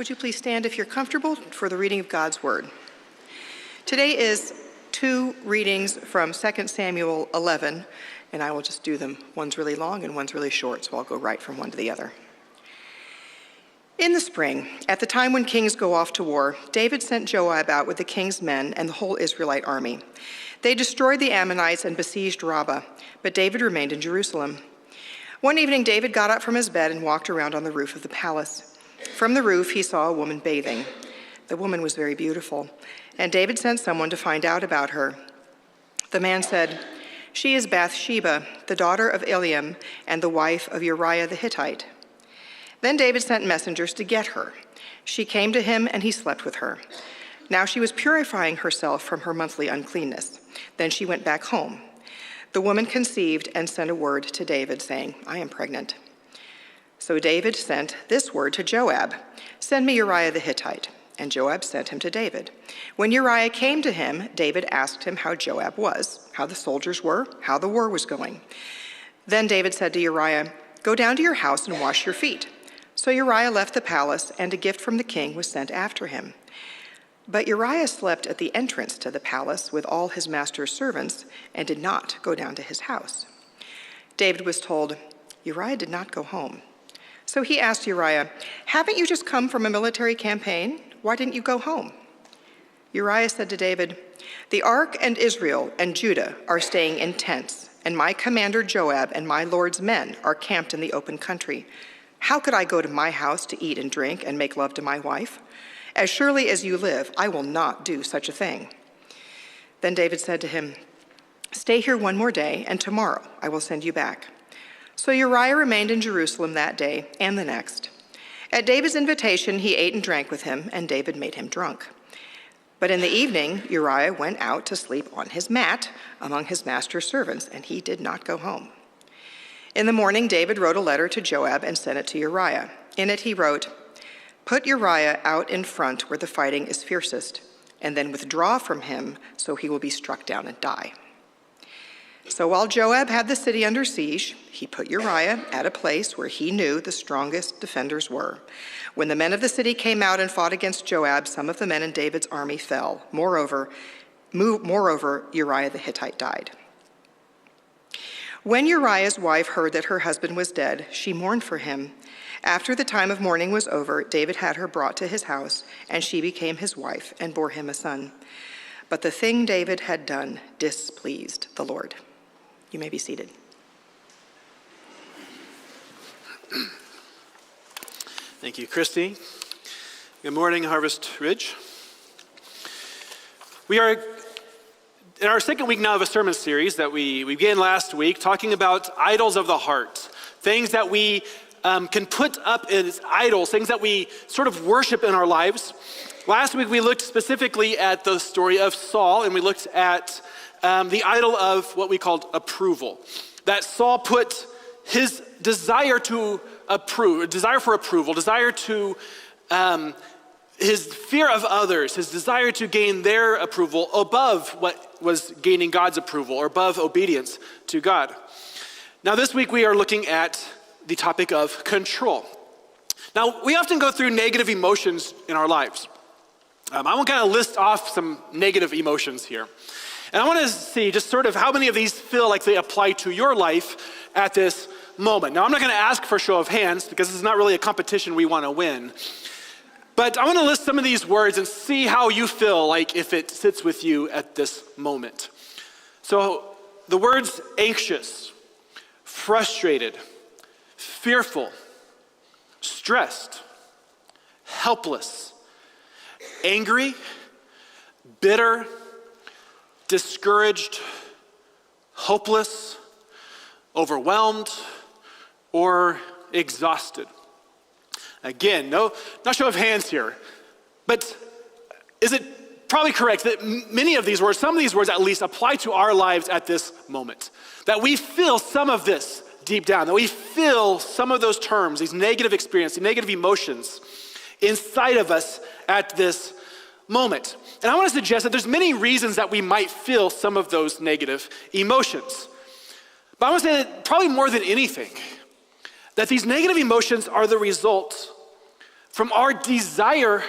Would you please stand if you're comfortable for the reading of God's word? Today is two readings from 2 Samuel 11, and I will just do them. One's really long and one's really short, so I'll go right from one to the other. In the spring, at the time when kings go off to war, David sent Joab out with the king's men and the whole Israelite army. They destroyed the Ammonites and besieged Rabbah, but David remained in Jerusalem. One evening, David got up from his bed and walked around on the roof of the palace. From the roof, he saw a woman bathing. The woman was very beautiful, and David sent someone to find out about her. The man said, "She is Bathsheba, the daughter of Eliam and the wife of Uriah the Hittite." Then David sent messengers to get her. She came to him, and he slept with her. Now she was purifying herself from her monthly uncleanness. Then she went back home. The woman conceived and sent a word to David, saying, "I am pregnant." So David sent this word to Joab, "Send me Uriah the Hittite." And Joab sent him to David. When Uriah came to him, David asked him how Joab was, how the soldiers were, how the war was going. Then David said to Uriah, "Go down to your house and wash your feet." So Uriah left the palace, and a gift from the king was sent after him. But Uriah slept at the entrance to the palace with all his master's servants and did not go down to his house. David was told, "Uriah did not go home." So he asked Uriah, "Haven't you just come from a military campaign? Why didn't you go home?" Uriah said to David, "The ark and Israel and Judah are staying in tents, and my commander Joab and my lord's men are camped in the open country. How could I go to my house to eat and drink and make love to my wife? As surely as you live, I will not do such a thing." Then David said to him, "Stay here one more day, and tomorrow I will send you back." So Uriah remained in Jerusalem that day and the next. At David's invitation, he ate and drank with him, and David made him drunk. But in the evening, Uriah went out to sleep on his mat among his master's servants, and he did not go home. In the morning, David wrote a letter to Joab and sent it to Uriah. In it he wrote, "Put Uriah out in front where the fighting is fiercest, and then withdraw from him so he will be struck down and die." So while Joab had the city under siege, he put Uriah at a place where he knew the strongest defenders were. When the men of the city came out and fought against Joab, some of the men in David's army fell. Moreover, Uriah the Hittite died. When Uriah's wife heard that her husband was dead, she mourned for him. After the time of mourning was over, David had her brought to his house, and she became his wife and bore him a son. But the thing David had done displeased the Lord. You may be seated. Thank you, Christy. Good morning, Harvest Ridge. We are in our second week now of a sermon series that we began last week, talking about idols of the heart, things that we can put up as idols, things that we sort of worship in our lives. Last week, we looked specifically at the story of Saul, and we looked at the idol of what we called approval. That Saul put his desire to approve, desire for approval, desire to, his fear of others, his desire to gain their approval above what was gaining God's approval or above obedience to God. Now this week we are looking at the topic of control. Now we often go through negative emotions in our lives. I want to kind of list off some negative emotions here. And I want to see just sort of how many of these feel like they apply to your life at this moment. Now I'm not going to ask for a show of hands because this is not really a competition we want to win. But I want to list some of these words and see how you feel like if it sits with you at this moment. So the words anxious, frustrated, fearful, stressed, helpless, angry, bitter, discouraged, hopeless, overwhelmed, or exhausted. Again, no show of hands here, but is it probably correct that many of these words, some of these words at least, apply to our lives at this moment? That we feel some of this deep down, that we feel some of those terms, these negative experiences, negative emotions inside of us at this moment. And I want to suggest that there's many reasons that we might feel some of those negative emotions. But I want to say that probably more than anything, that these negative emotions are the result from our desire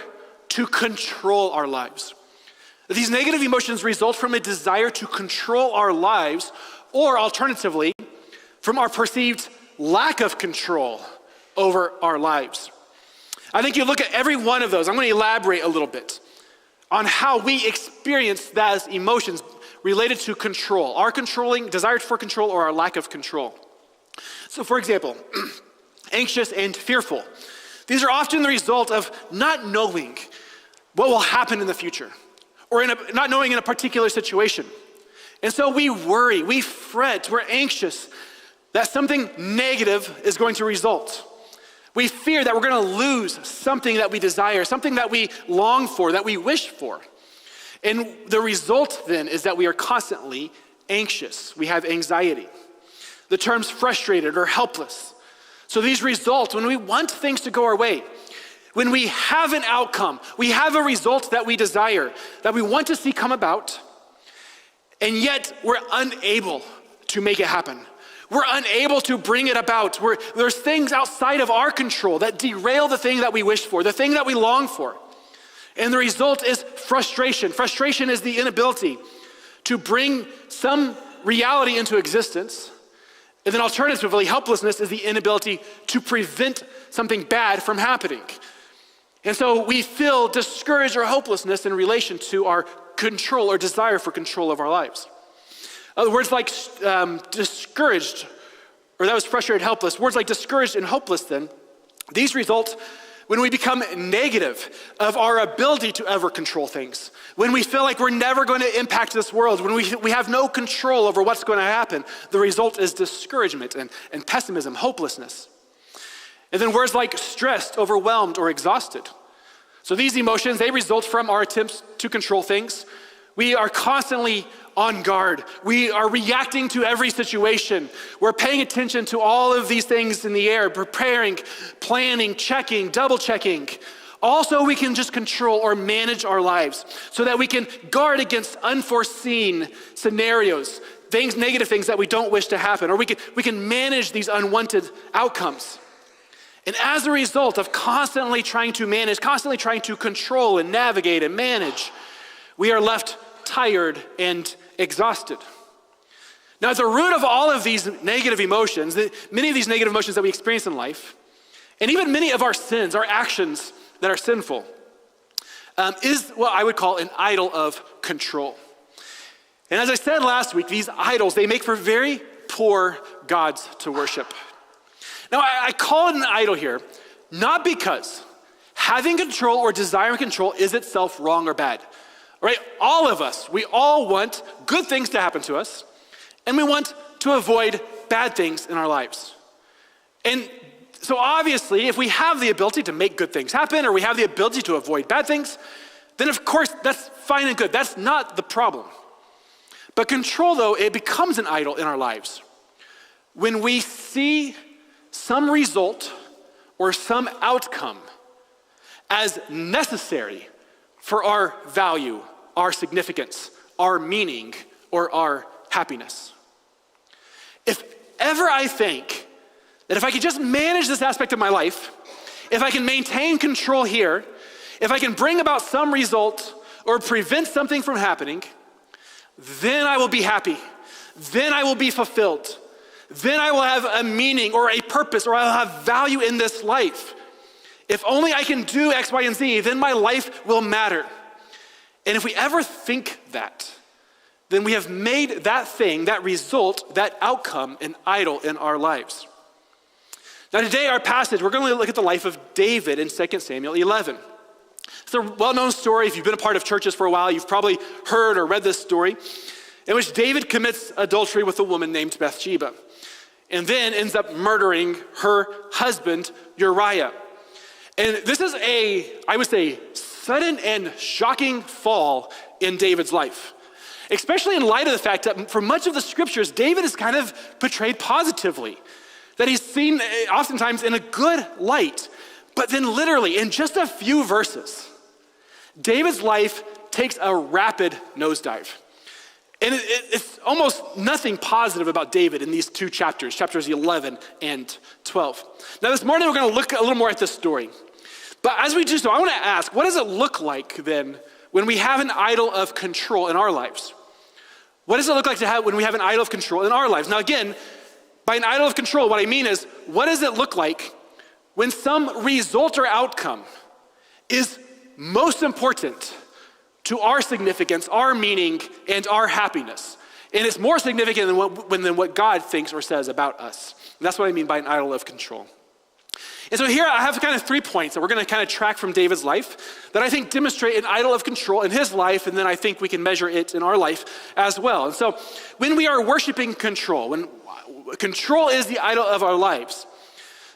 to control our lives. These negative emotions result from a desire to control our lives, or alternatively, from our perceived lack of control over our lives. I think you look at every one of those. I'm going to elaborate a little bit on how we experience those emotions related to control, our controlling, desire for control, or our lack of control. So for example, anxious and fearful. These are often the result of not knowing what will happen in the future, or not knowing in a particular situation. And so we worry, we fret, we're anxious that something negative is going to result. We fear that we're going to lose something that we desire, something that we long for, that we wish for. And the result then is that we are constantly anxious. We have anxiety. The terms frustrated or helpless. So these result when we want things to go our way. When we have an outcome, we have a result that we desire, that we want to see come about, and yet we're unable to make it happen. We're unable to bring it about. There's things outside of our control that derail the thing that we wish for, the thing that we long for. And the result is frustration. Frustration is the inability to bring some reality into existence. And then alternatively, helplessness is the inability to prevent something bad from happening. And so we feel discouraged or hopelessness in relation to our control or desire for control of our lives. Words like discouraged, or that was frustrated, helpless. Words like discouraged and hopeless then, these result when we become negative of our ability to ever control things. When we feel like we're never going to impact this world, when we have no control over what's going to happen, the result is discouragement and pessimism, hopelessness. And then words like stressed, overwhelmed, or exhausted. So these emotions, they result from our attempts to control things. We are constantly on guard. We are reacting to every situation. We're paying attention to all of these things in the air, preparing, planning, checking, double checking. Also, we can just control or manage our lives so that we can guard against unforeseen scenarios, things, negative things that we don't wish to happen, or we can manage these unwanted outcomes. And as a result of constantly trying to manage, constantly trying to control and navigate and manage, we are left tired and exhausted. Now, at the root of all of these negative emotions, many of these negative emotions that we experience in life, and even many of our sins, our actions that are sinful, is what I would call an idol of control. And as I said last week, these idols, they make for very poor gods to worship. Now, I call it an idol here, not because having control or desiring control is itself wrong or bad. Right? All of us, we all want good things to happen to us, and we want to avoid bad things in our lives. And so obviously, if we have the ability to make good things happen, or we have the ability to avoid bad things, then of course, that's fine and good. That's not the problem. But control, though, it becomes an idol in our lives when we see some result or some outcome as necessary for our value, our significance, our meaning, or our happiness. If ever I think that if I could just manage this aspect of my life, if I can maintain control here, if I can bring about some result or prevent something from happening, then I will be happy. Then I will be fulfilled. Then I will have a meaning or a purpose, or I'll have value in this life. If only I can do X, Y, and Z, then my life will matter. And if we ever think that, then we have made that thing, that result, that outcome, an idol in our lives. Now today, our passage, we're going to look at the life of David in 2 Samuel 11. It's a well-known story. If you've been a part of churches for a while, you've probably heard or read this story, in which David commits adultery with a woman named Bathsheba, and then ends up murdering her husband, Uriah. And this is I would say, sudden and shocking fall in David's life, especially in light of the fact that for much of the scriptures, David is kind of portrayed positively, that he's seen oftentimes in a good light. But then literally in just a few verses, David's life takes a rapid nosedive. And it's almost nothing positive about David in these two chapters 11 and 12. Now this morning we're going to look a little more at this story. But as we do so, I want to ask, what does it look like then when we have an idol of control in our lives? What does it look like to have when we have an idol of control in our lives? Now again, by an idol of control, what I mean is, what does it look like when some result or outcome is most important to our significance, our meaning, and our happiness? And it's more significant than what God thinks or says about us. And that's what I mean by an idol of control. And so here I have kind of 3 points that we're going to kind of track from David's life that I think demonstrate an idol of control in his life, and then I think we can measure it in our life as well. And so when we are worshiping control, when control is the idol of our lives,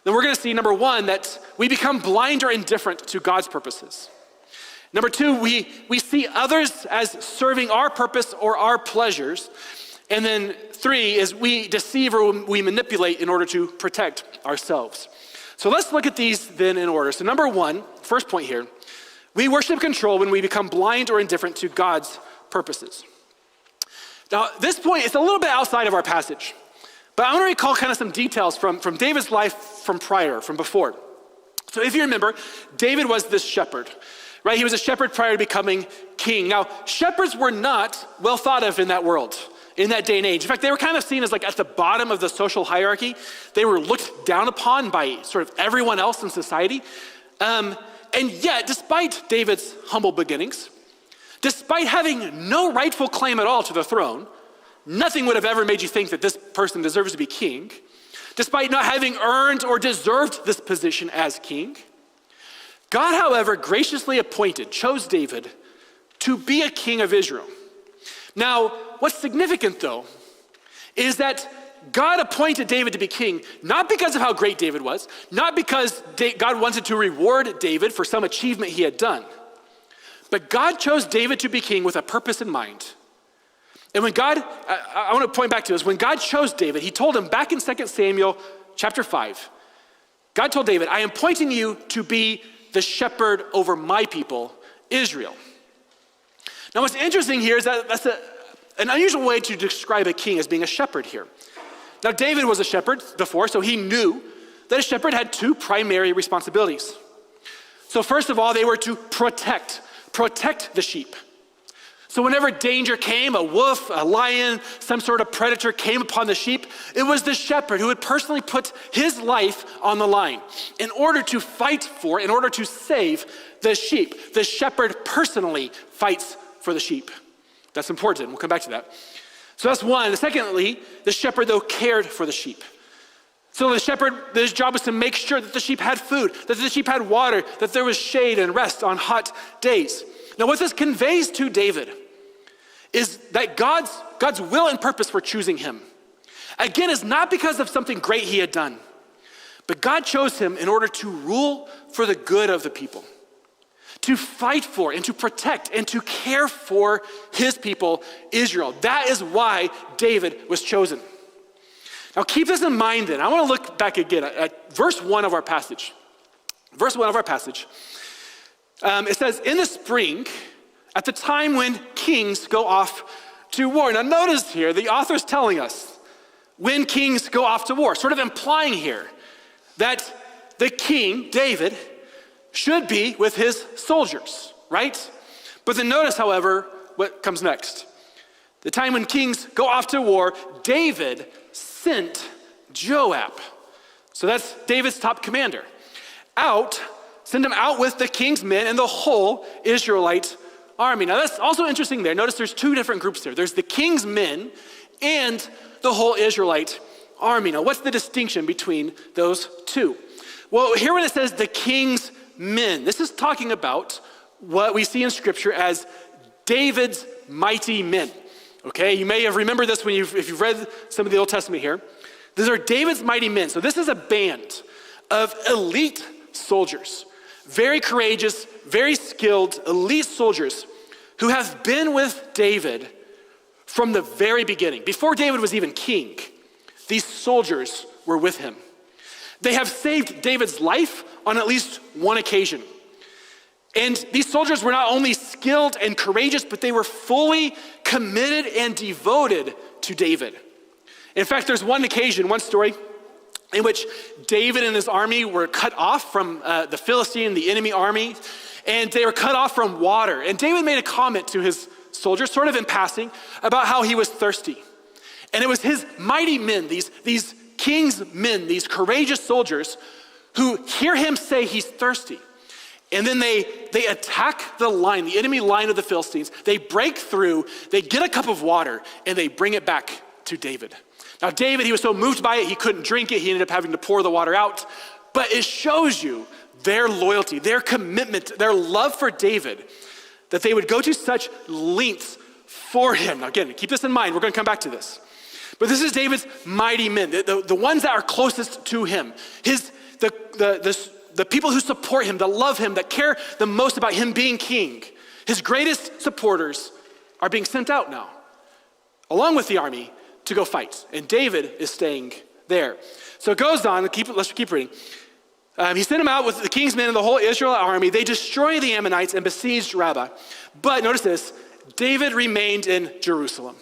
then we're going to see, number 1, that we become blind or indifferent to God's purposes. Number 2, we see others as serving our purpose or our pleasures. And then 3 is we deceive or we manipulate in order to protect ourselves. So let's look at these then in order. So number 1, first point here, we worship control when we become blind or indifferent to God's purposes. Now this point is a little bit outside of our passage, but I want to recall kind of some details from David's life from before. So if you remember, David was this shepherd, right? He was a shepherd prior to becoming king. Now, shepherds were not well thought of in that world, in that day and age. In fact, they were kind of seen as like at the bottom of the social hierarchy. They were looked down upon by sort of everyone else in society. And yet, despite David's humble beginnings, despite having no rightful claim at all to the throne, nothing would have ever made you think that this person deserves to be king. Despite not having earned or deserved this position as king, God, however, graciously chose David to be a king of Israel. Now, what's significant though, is that God appointed David to be king, not because of how great David was, not because God wanted to reward David for some achievement he had done, but God chose David to be king with a purpose in mind. And when God, I want to point back to this, when God chose David, he told him back in 2 Samuel chapter 5, God told David, I am appointing you to be the shepherd over my people, Israel. Now what's interesting here is that that's an unusual way to describe a king as being a shepherd here. Now David was a shepherd before, so he knew that a shepherd had 2 primary responsibilities. So first of all, they were to protect the sheep. So whenever danger came, a wolf, a lion, some sort of predator came upon the sheep, it was the shepherd who would personally put his life on the line in order to fight for, in order to save the sheep. The shepherd personally fights for the sheep. That's important. We'll come back to that. So that's one. And secondly, the shepherd, though, cared for the sheep. So the shepherd, his job was to make sure that the sheep had food, that the sheep had water, that there was shade and rest on hot days. Now what this conveys to David is that God's will and purpose for choosing him, again, is not because of something great he had done, but God chose him in order to rule for the good of the people, to fight for and to protect and to care for his people, Israel. That is why David was chosen. Now keep this in mind then. I want to look back again at verse 1 of our passage. Verse 1 of our passage. It says, in the spring, at the time when kings go off to war. Now notice here, the author's telling us when kings go off to war, sort of implying here that the king, David, should be with his soldiers, right? But then notice, however, what comes next. The time when kings go off to war, David sent Joab. So that's David's top commander. Send him out with the king's men and the whole Israelite army. Now that's also interesting there. Notice there's 2 different groups there. There's the king's men and the whole Israelite army. Now what's the distinction between those 2? Well, here when it says the king's men, this is talking about what we see in scripture as David's mighty men. Okay, you may have remembered this if you've read some of the Old Testament here. These are David's mighty men. So this is a band of elite soldiers, very courageous, very skilled, elite soldiers who have been with David from the very beginning. Before David was even king, these soldiers were with him. They have saved David's life on at least one occasion. And these soldiers were not only skilled and courageous, but they were fully committed and devoted to David. In fact, there's one occasion, one story in which David and his army were cut off from the Philistine, the enemy army, and they were cut off from water. And David made a comment to his soldiers, sort of in passing, about how he was thirsty. And it was his mighty men, these king's men, these courageous soldiers, who hear him say he's thirsty. And then they attack the enemy line of the Philistines. They break through, they get a cup of water, and they bring it back to David. Now David, he was so moved by it, he couldn't drink it. He ended up having to pour the water out. But it shows you their loyalty, their commitment, their love for David, that they would go to such lengths for him. Now again, keep this in mind. We're going to come back to this. But this is David's mighty men, the ones that are closest to him. The people who support him, that love him, that care the most about him being king. His greatest supporters are being sent out now, along with the army, to go fight. And David is staying there. So it goes on, let's keep reading. He sent him out with the king's men and the whole Israel army. They destroyed the Ammonites and besieged Rabbah. But notice this, David remained in Jerusalem.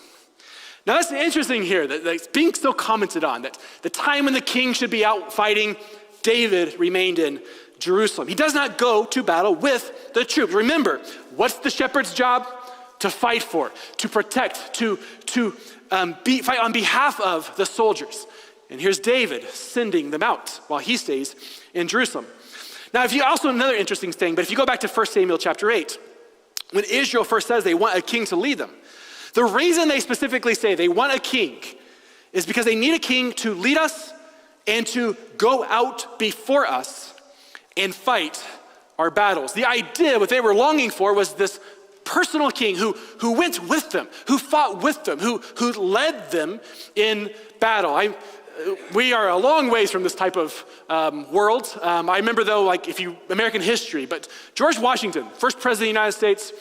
Now that's interesting here, that it's being so commented on, that the time when the king should be out fighting, David remained in Jerusalem. He does not go to battle with the troops. Remember, what's the shepherd's job? To fight for, to protect, to fight on behalf of the soldiers. And here's David sending them out while he stays in Jerusalem. Now, another interesting thing, but if you go back to 1 Samuel chapter 8, when Israel first says they want a king to lead them, the reason they specifically say they want a king is because they need a king to lead us and to go out before us and fight our battles. The idea, what they were longing for, was this personal king who went with them, who fought with them, who led them in battle. We are a long ways from this type of world. I remember though, American history, but George Washington, first president of the United States,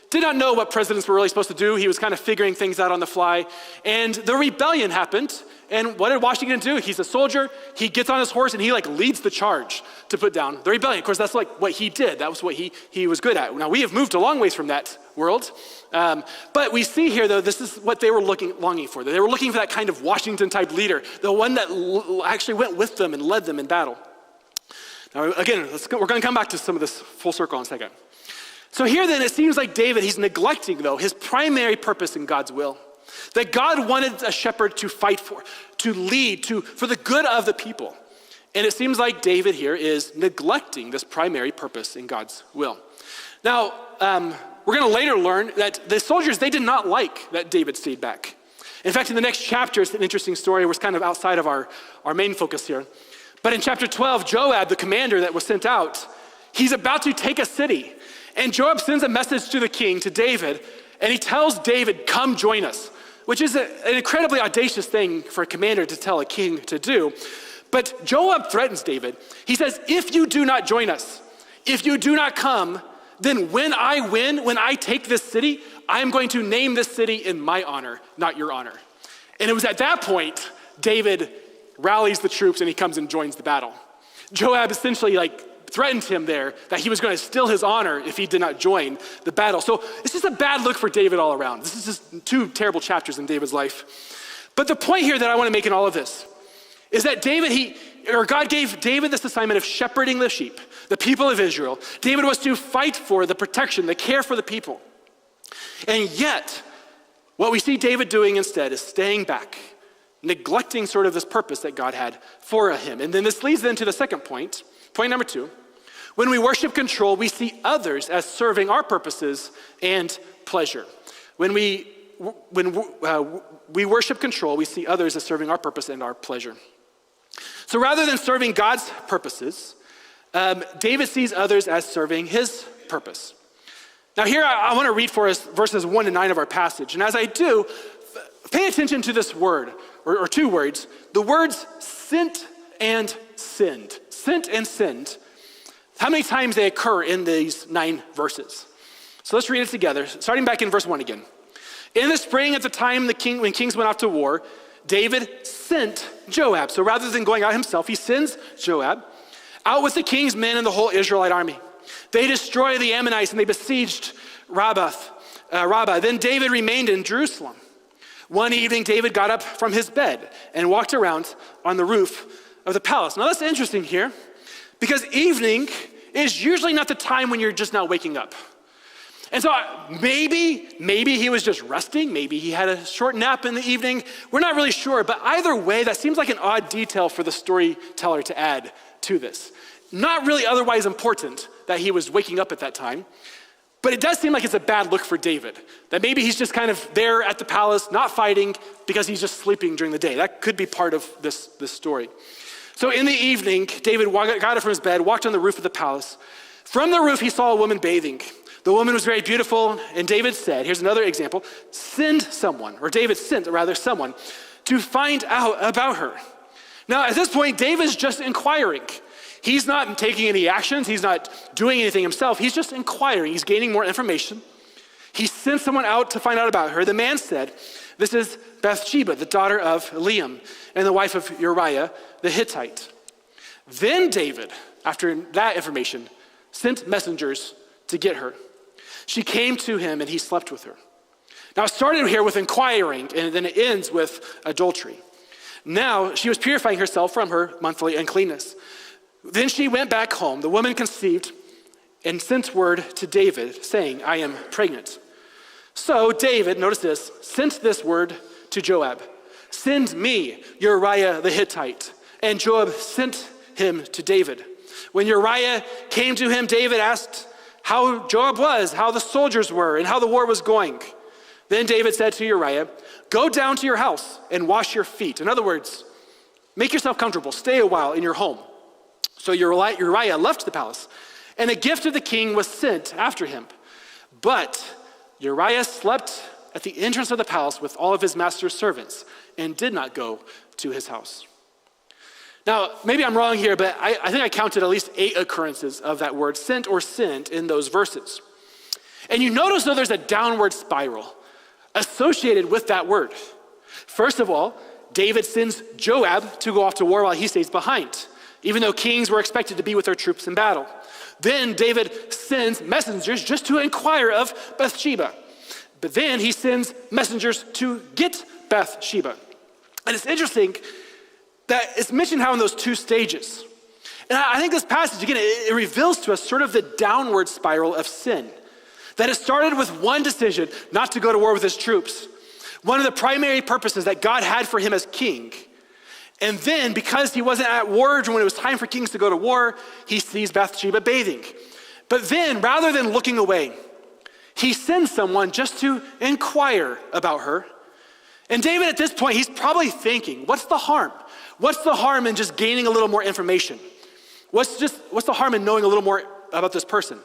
did not know what presidents were really supposed to do. He was kind of figuring things out on the fly. And the rebellion happened. And what did Washington do? He's a soldier. He gets on his horse and he leads the charge to put down the rebellion. Of course, that's what he did. That was what he was good at. Now, we have moved a long ways from that world. But we see here, though, this is what they were longing for. They were looking for that kind of Washington-type leader, the one that actually went with them and led them in battle. Now, again, we're going to come back to some of this full circle in a second. So here then, it seems like David, he's neglecting, though, his primary purpose in God's will. That God wanted a shepherd to fight for, to lead, for the good of the people. And it seems like David here is neglecting this primary purpose in God's will. Now, we're going to later learn that the soldiers, they did not like that David stayed back. In fact, in the next chapter, it's an interesting story. It was kind of outside of our main focus here. But in chapter 12, Joab, the commander that was sent out, he's about to take a city. And Joab sends a message to the king, to David, and he tells David, come join us, which is an incredibly audacious thing for a commander to tell a king to do. But Joab threatens David. He says, if you do not join us, if you do not come, then when I win, when I take this city, I'm going to name this city in my honor, not your honor. And it was at that point, David rallies the troops and he comes and joins the battle. Joab essentially threatened him there that he was going to steal his honor if he did not join the battle. So it's just a bad look for David all around. This is just two terrible chapters in David's life. But the point here that I want to make in all of this is that God gave David this assignment of shepherding the sheep, the people of Israel. David was to fight for the protection, the care for the people. And yet, what we see David doing instead is staying back, neglecting sort of this purpose that God had for him. And then this leads then to the second point. Point number 2, when we worship control, we see others as serving our purposes and pleasure. When we worship control, we see others as serving our purpose and our pleasure. So rather than serving God's purposes, David sees others as serving his purpose. Now here, I want to read for us verses 1 to 9 of our passage. And as I do, pay attention to this word, or two words, the words sent and sinned. Sent and sinned. How many times they occur in these 9 verses? So let's read it together, starting back in verse 1 again. In the spring, at the time when kings went off to war, David sent Joab. So rather than going out himself, he sends Joab out with the king's men and the whole Israelite army. They destroyed the Ammonites and they besieged Rabbah. Then David remained in Jerusalem. One evening, David got up from his bed and walked around on the roof of the palace. Now that's interesting here because evening is usually not the time when you're just now waking up. And so maybe he was just resting. Maybe he had a short nap in the evening. We're not really sure, but either way, that seems like an odd detail for the storyteller to add to this. Not really otherwise important that he was waking up at that time, but it does seem like it's a bad look for David, that maybe he's just kind of there at the palace, not fighting because he's just sleeping during the day. That could be part of this story. So in the evening, David got up from his bed, walked on the roof of the palace. From the roof, he saw a woman bathing. The woman was very beautiful, and David said, here's another example, David sent someone to find out about her. Now, at this point, David's just inquiring. He's not taking any actions. He's not doing anything himself. He's just inquiring. He's gaining more information. He sent someone out to find out about her. The man said, this is Bathsheba, the daughter of Eliam, and the wife of Uriah the Hittite. Then David, after that information, sent messengers to get her. She came to him and he slept with her. Now it started here with inquiring and then it ends with adultery. Now she was purifying herself from her monthly uncleanness. Then she went back home. The woman conceived and sent word to David saying, I am pregnant. So David, notice this, sent this word to Joab. Send me Uriah the Hittite. And Joab sent him to David. When Uriah came to him, David asked how Joab was, how the soldiers were, and how the war was going. Then David said to Uriah, go down to your house and wash your feet. In other words, make yourself comfortable, stay a while in your home. So Uriah left the palace, and a gift of the king was sent after him. But Uriah slept at the entrance of the palace with all of his master's servants and did not go to his house. Now, maybe I'm wrong here, but I think I counted at least 8 occurrences of that word sent or sinned in those verses. And you notice, though, there's a downward spiral associated with that word. First of all, David sends Joab to go off to war while he stays behind, even though kings were expected to be with their troops in battle. Then David sends messengers just to inquire of Bathsheba. But then he sends messengers to get Bathsheba. And it's interesting that it's mentioned how in those 2 stages. And I think this passage, again, it reveals to us sort of the downward spiral of sin. That it started with one decision, not to go to war with his troops. One of the primary purposes that God had for him as king. And then, because he wasn't at war when it was time for kings to go to war, he sees Bathsheba bathing. But then, rather than looking away, he sends someone just to inquire about her. And David, at this point, he's probably thinking, what's the harm? What's the harm in just gaining a little more information? What's the harm in knowing a little more about this person?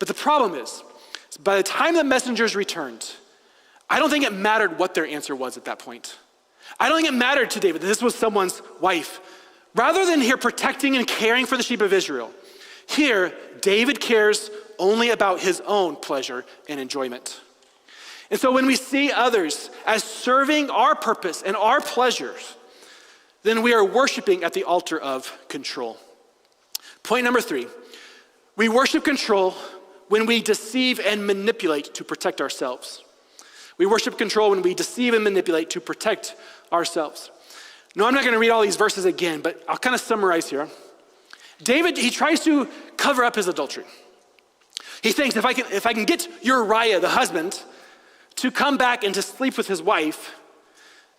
But the problem is, by the time the messengers returned, I don't think it mattered what their answer was at that point. I don't think it mattered to David that this was someone's wife. Rather than here protecting and caring for the sheep of Israel, here, David cares only about his own pleasure and enjoyment. And so when we see others as serving our purpose and our pleasures, then we are worshiping at the altar of control. Point number 3, we worship control when we deceive and manipulate to protect ourselves. We worship control when we deceive and manipulate to protect ourselves. No, I'm not going to read all these verses again, but I'll kind of summarize here. David, he tries to cover up his adultery. He thinks if I can get Uriah, the husband, to come back and to sleep with his wife,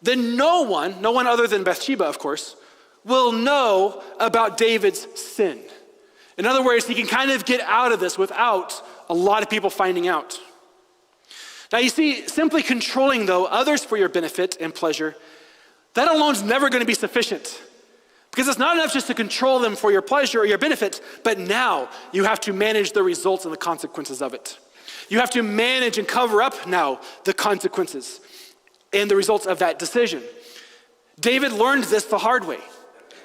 then no one other than Bathsheba, of course, will know about David's sin. In other words, he can kind of get out of this without a lot of people finding out. Now you see, simply controlling, though, others for your benefit and pleasure, that alone is never going to be sufficient. Because it's not enough just to control them for your pleasure or your benefit, but now you have to manage the results and the consequences of it. You have to manage and cover up now the consequences and the results of that decision. David learned this the hard way.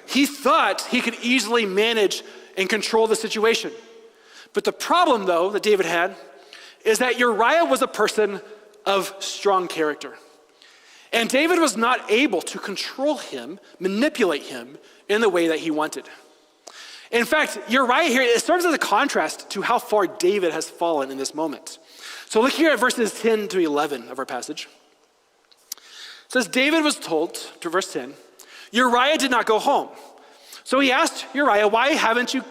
He thought he could easily manage and control the situation. But the problem, though, that David had is that Uriah was a person of strong character. And David was not able to control him, manipulate him in the way that he wanted. In fact, Uriah here, it serves as a contrast to how far David has fallen in this moment. So look here at verses 10 to 11 of our passage. It says, David was told, to verse 10, Uriah did not go home. So he asked Uriah, why haven't you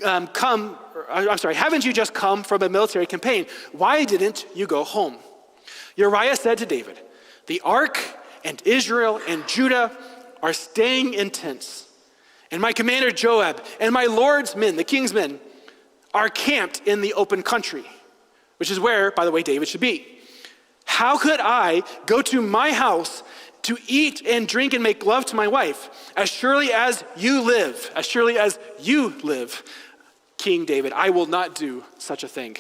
haven't you just come from a military campaign? Why didn't you go home? Uriah said to David, the ark and Israel and Judah are staying in tents, and my commander Joab and my lord's men, the king's men, are camped in the open country, which is where, by the way, David should be. How could I go to my house to eat and drink and make love to my wife? As surely as you live, King David, I will not do such a thing.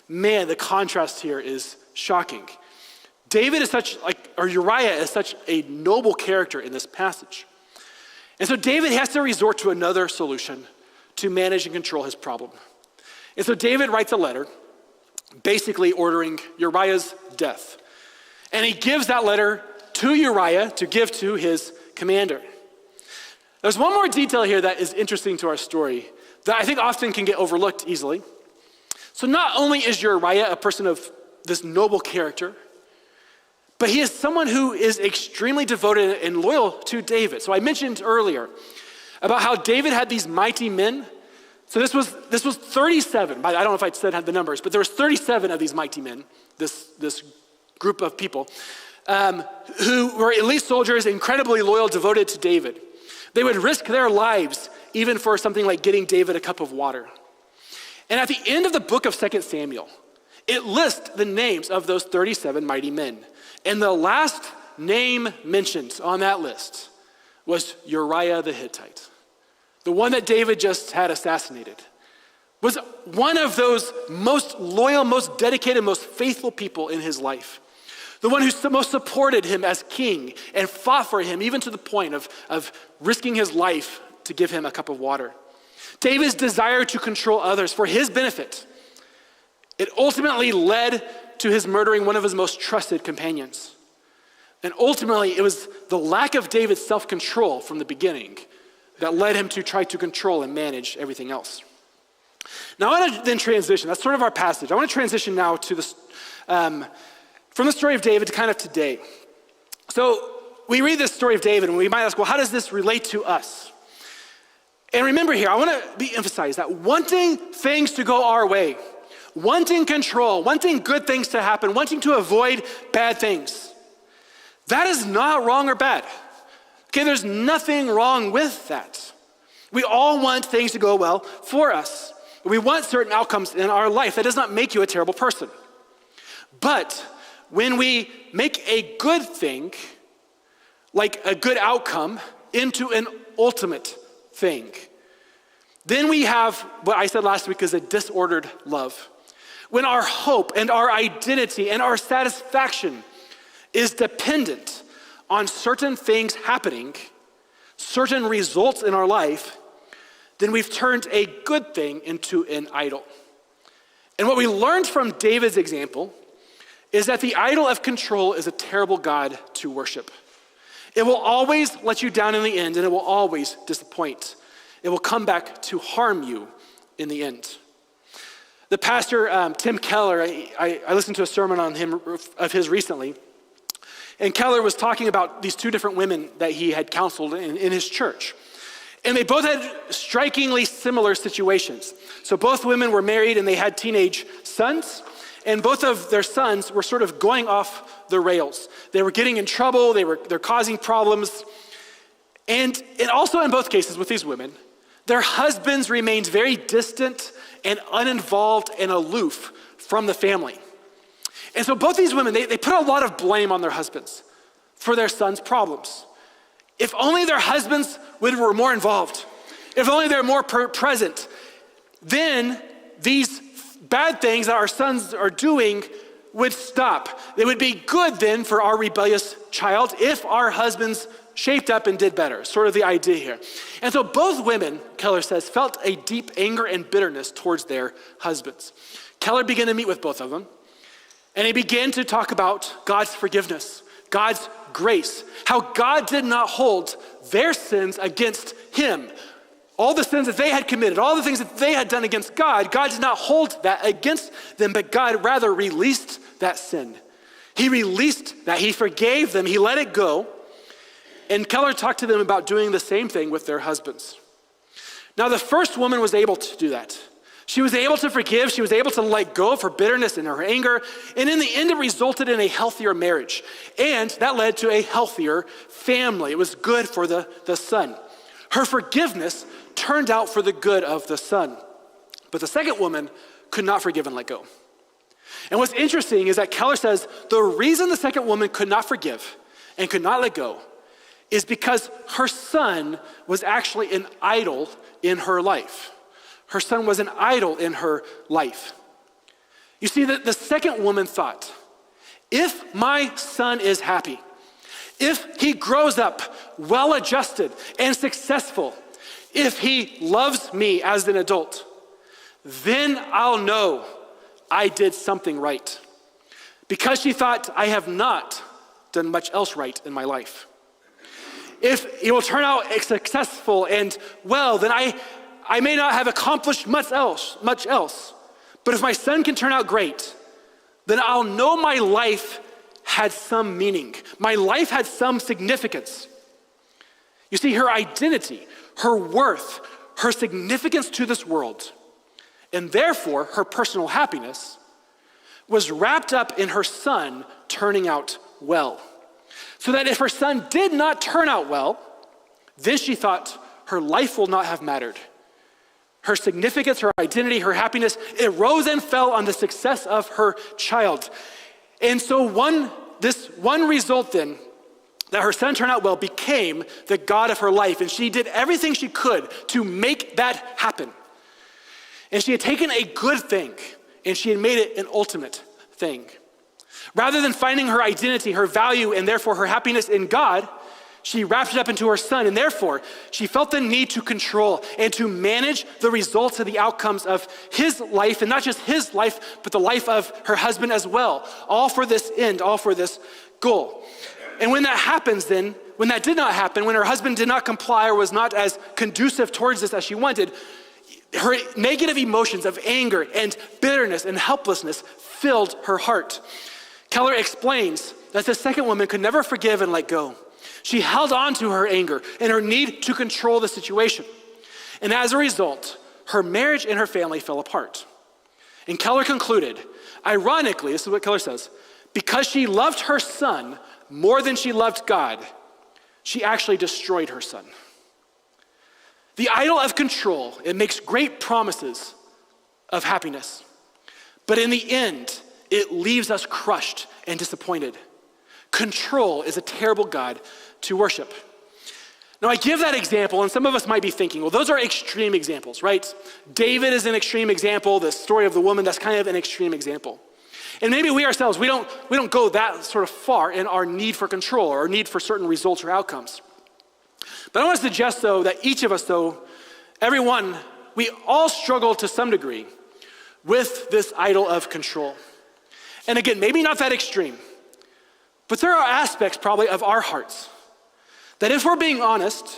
Man, the contrast here is shocking. Uriah is such a noble character in this passage. And so David has to resort to another solution to manage and control his problem. And so David writes a letter basically ordering Uriah's death. And he gives that letter to Uriah to give to his commander. There's one more detail here that is interesting to our story that I think often can get overlooked easily. So not only is Uriah a person of this noble character, but he is someone who is extremely devoted and loyal to David. So I mentioned earlier about how David had these mighty men. So this was 37. I don't know if I said had the numbers, but there was 37 of these mighty men, this group of people, who were elite soldiers, incredibly loyal, devoted to David. They would risk their lives even for something like getting David a cup of water. And at the end of the book of 2 Samuel, it lists the names of those 37 mighty men. And the last name mentioned on that list was Uriah the Hittite. The one that David just had assassinated was one of those most loyal, most dedicated, most faithful people in his life. The one who most supported him as king and fought for him, even to the point of risking his life to give him a cup of water. David's desire to control others for his benefit, it ultimately led to his murdering one of his most trusted companions. And ultimately, it was the lack of David's self-control from the beginning that led him to try to control and manage everything else. Now I want to then transition, that's sort of our passage. I want to transition now to this, from the story of David to kind of today. So we read this story of David and we might ask, well, how does this relate to us? And remember here, I want to emphasize that wanting things to go our way, wanting control, wanting good things to happen, wanting to avoid bad things, that is not wrong or bad. Okay, there's nothing wrong with that. We all want things to go well for us. We want certain outcomes in our life. That does not make you a terrible person. But when we make a good thing, like a good outcome, into an ultimate thing, then we have what I said last week is a disordered love. When our hope and our identity and our satisfaction is dependent on certain things happening, certain results in our life, then we've turned a good thing into an idol. And what we learned from David's example is that the idol of control is a terrible God to worship. It will always let you down in the end, and it will always disappoint. It will come back to harm you in the end. The pastor, Tim Keller, I listened to a sermon on him of his recently, and Keller was talking about these two different women that he had counseled in his church. And they both had strikingly similar situations. So both women were married and they had teenage sons, and both of their sons were sort of going off the rails. They were getting in trouble, they're causing problems. And also in both cases with these women, their husbands remained very distant and uninvolved and aloof from the family. And so both these women, they put a lot of blame on their husbands for their sons' problems. If only their husbands were more involved, if only they're more present, then these bad things that our sons are doing would stop. It would be good then for our rebellious child if our husbands shaped up and did better, sort of the idea here. And so both women, Keller says, felt a deep anger and bitterness towards their husbands. Keller began to meet with both of them, and he began to talk about God's forgiveness, God's grace, how God did not hold their sins against him. All the sins that they had committed, all the things that they had done against God, God did not hold that against them, but God rather released that sin. He released that, he forgave them, he let it go. And Keller talked to them about doing the same thing with their husbands. Now, the first woman was able to do that. She was able to forgive. She was able to let go of her bitterness and her anger. And in the end, it resulted in a healthier marriage. And that led to a healthier family. It was good for the son. Her forgiveness turned out for the good of the son. But the second woman could not forgive and let go. And what's interesting is that Keller says the reason the second woman could not forgive and could not let go is because her son was actually an idol in her life. Her son was an idol in her life. You see, the second woman thought, if my son is happy, if he grows up well-adjusted and successful, if he loves me as an adult, then I'll know I did something right. Because she thought, I have not done much else right in my life. If he will turn out successful and well, then I may not have accomplished much else. But if my son can turn out great, then I'll know my life had some meaning. My life had some significance. You see, her identity, her worth, her significance to this world, and therefore her personal happiness was wrapped up in her son turning out well. So that if her son did not turn out well, then she thought her life will not have mattered. Her significance, her identity, her happiness, it rose and fell on the success of her child. And so this one result then, that her son turned out well, became the God of her life. And she did everything she could to make that happen. And she had taken a good thing and she had made it an ultimate thing. Rather than finding her identity, her value, and therefore her happiness in God, she wrapped it up into her son, and therefore she felt the need to control and to manage the results and the outcomes of his life, and not just his life, but the life of her husband as well, all for this end, all for this goal. And when that happens then, when that did not happen, when her husband did not comply or was not as conducive towards this as she wanted, her negative emotions of anger and bitterness and helplessness filled her heart. Keller explains that the second woman could never forgive and let go. She held on to her anger and her need to control the situation. And as a result, her marriage and her family fell apart. And Keller concluded, ironically, this is what Keller says, because she loved her son more than she loved God, she actually destroyed her son. The idol of control, it makes great promises of happiness. But in the end, it leaves us crushed and disappointed. Control is a terrible God to worship. Now, I give that example, and some of us might be thinking, well, those are extreme examples, right? David is an extreme example. The story of the woman, that's kind of an extreme example. And maybe we ourselves, we don't go that sort of far in our need for control or our need for certain results or outcomes. But I want to suggest, though, that each of us, though, everyone, we all struggle to some degree with this idol of control. And again, maybe not that extreme, but there are aspects probably of our hearts that, if we're being honest,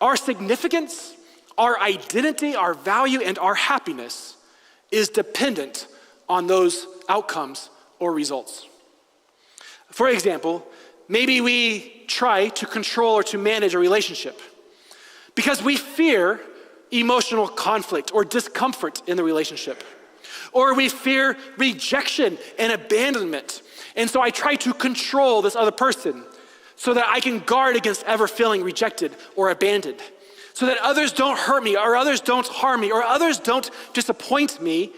our significance, our identity, our value, and our happiness is dependent on those outcomes or results. For example, maybe we try to control or to manage a relationship because we fear emotional conflict or discomfort in the relationship. Or we fear rejection and abandonment. And so I try to control this other person so that I can guard against ever feeling rejected or abandoned. So that others don't hurt me, or others don't harm me, or others don't disappoint me,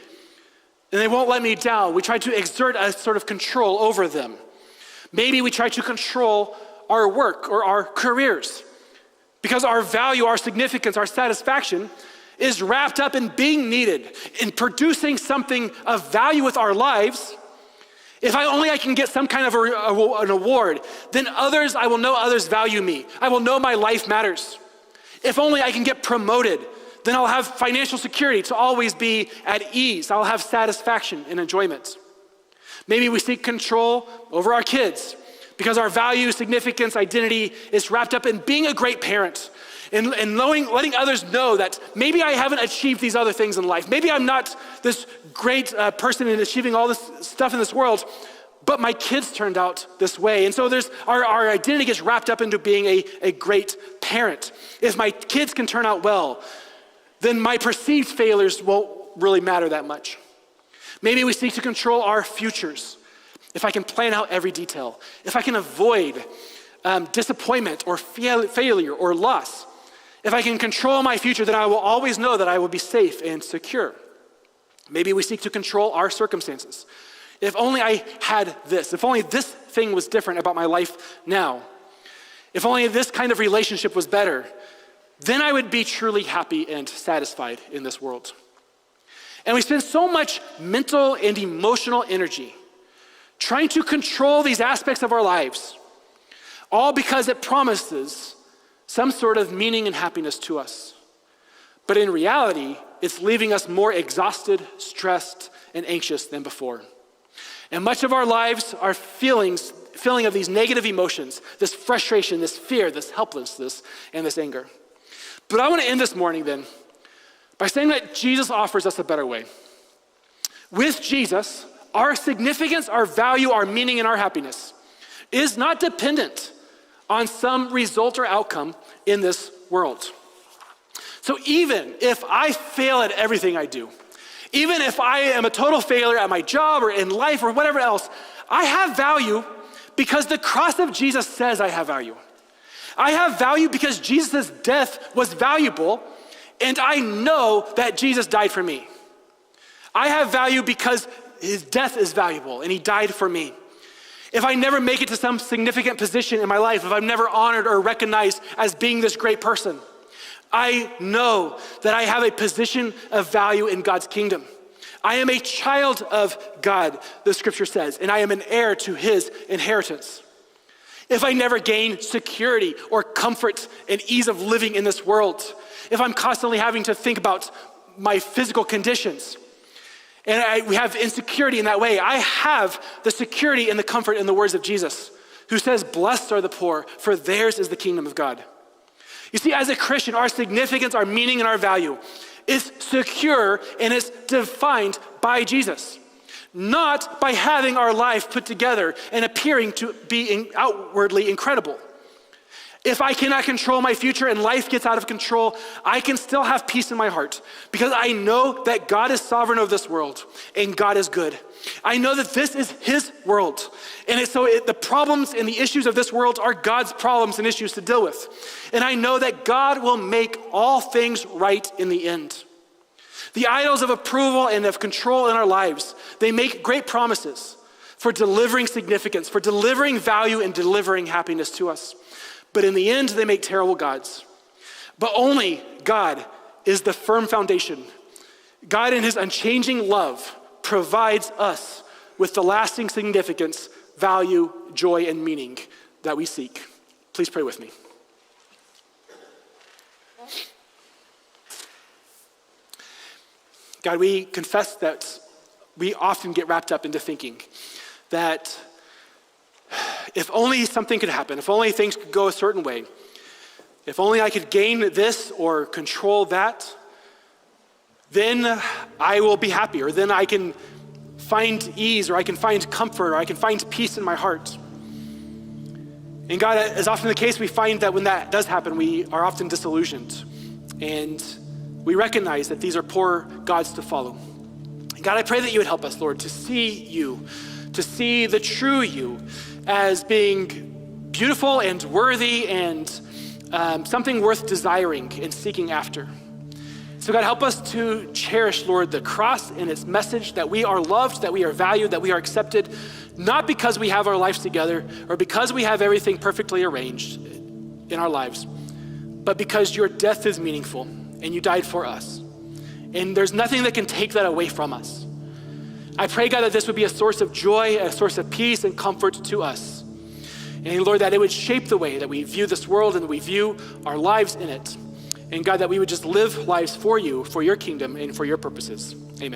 and they won't let me down. We try to exert a sort of control over them. Maybe we try to control our work or our careers because our value, our significance, our satisfaction is wrapped up in being needed, in producing something of value with our lives. If I can get some kind of an award, then I will know others value me. I will know my life matters. If only I can get promoted, then I'll have financial security to always be at ease. I'll have satisfaction and enjoyment. Maybe we seek control over our kids because our value, significance, identity is wrapped up in being a great parent and letting others know that maybe I haven't achieved these other things in life. Maybe I'm not this great person in achieving all this stuff in this world, but my kids turned out this way. And so our identity gets wrapped up into being a great parent. If my kids can turn out well, then my perceived failures won't really matter that much. Maybe we seek to control our futures. If I can plan out every detail, if I can avoid disappointment or failure or loss, if I can control my future, then I will always know that I will be safe and secure. Maybe we seek to control our circumstances. If only I had this, if only this thing was different about my life now, if only this kind of relationship was better, then I would be truly happy and satisfied in this world. And we spend so much mental and emotional energy trying to control these aspects of our lives, all because it promises some sort of meaning and happiness to us. But in reality, it's leaving us more exhausted, stressed, and anxious than before. And much of our lives are feeling of these negative emotions, this frustration, this fear, this helplessness, and this anger. But I want to end this morning then by saying that Jesus offers us a better way. With Jesus, our significance, our value, our meaning, and our happiness is not dependent on some result or outcome in this world. So even if I fail at everything I do, even if I am a total failure at my job or in life or whatever else, I have value because the cross of Jesus says I have value. I have value because Jesus' death was valuable, and I know that Jesus died for me. I have value because his death is valuable and he died for me. If I never make it to some significant position in my life, if I'm never honored or recognized as being this great person, I know that I have a position of value in God's kingdom. I am a child of God, the scripture says, and I am an heir to his inheritance. If I never gain security or comfort and ease of living in this world, if I'm constantly having to think about my physical conditions, and we have insecurity in that way, I have the security and the comfort in the words of Jesus, who says, "Blessed are the poor, for theirs is the kingdom of God." You see, as a Christian, our significance, our meaning, and our value is secure and it's defined by Jesus, not by having our life put together and appearing to be outwardly incredible. If I cannot control my future and life gets out of control, I can still have peace in my heart because I know that God is sovereign of this world and God is good. I know that this is his world. And the problems and the issues of this world are God's problems and issues to deal with. And I know that God will make all things right in the end. The idols of approval and of control in our lives, they make great promises for delivering significance, for delivering value and delivering happiness to us. But in the end, they make terrible gods. But only God is the firm foundation. God in his unchanging love provides us with the lasting significance, value, joy, and meaning that we seek. Please pray with me. God, we confess that we often get wrapped up into thinking that if only something could happen, if only things could go a certain way, if only I could gain this or control that, then I will be happy, or then I can find ease, or I can find comfort, or I can find peace in my heart. And God, as often the case, we find that when that does happen, we are often disillusioned. And we recognize that these are poor gods to follow. And God, I pray that you would help us, Lord, to see you, to see the true you as being beautiful and worthy and something worth desiring and seeking after. So God, help us to cherish, Lord, the cross and its message that we are loved, that we are valued, that we are accepted, not because we have our lives together or because we have everything perfectly arranged in our lives, but because your death is meaningful and you died for us. And there's nothing that can take that away from us. I pray, God, that this would be a source of joy, a source of peace and comfort to us. And Lord, that it would shape the way that we view this world and we view our lives in it. And God, that we would just live lives for you, for your kingdom, and for your purposes. Amen.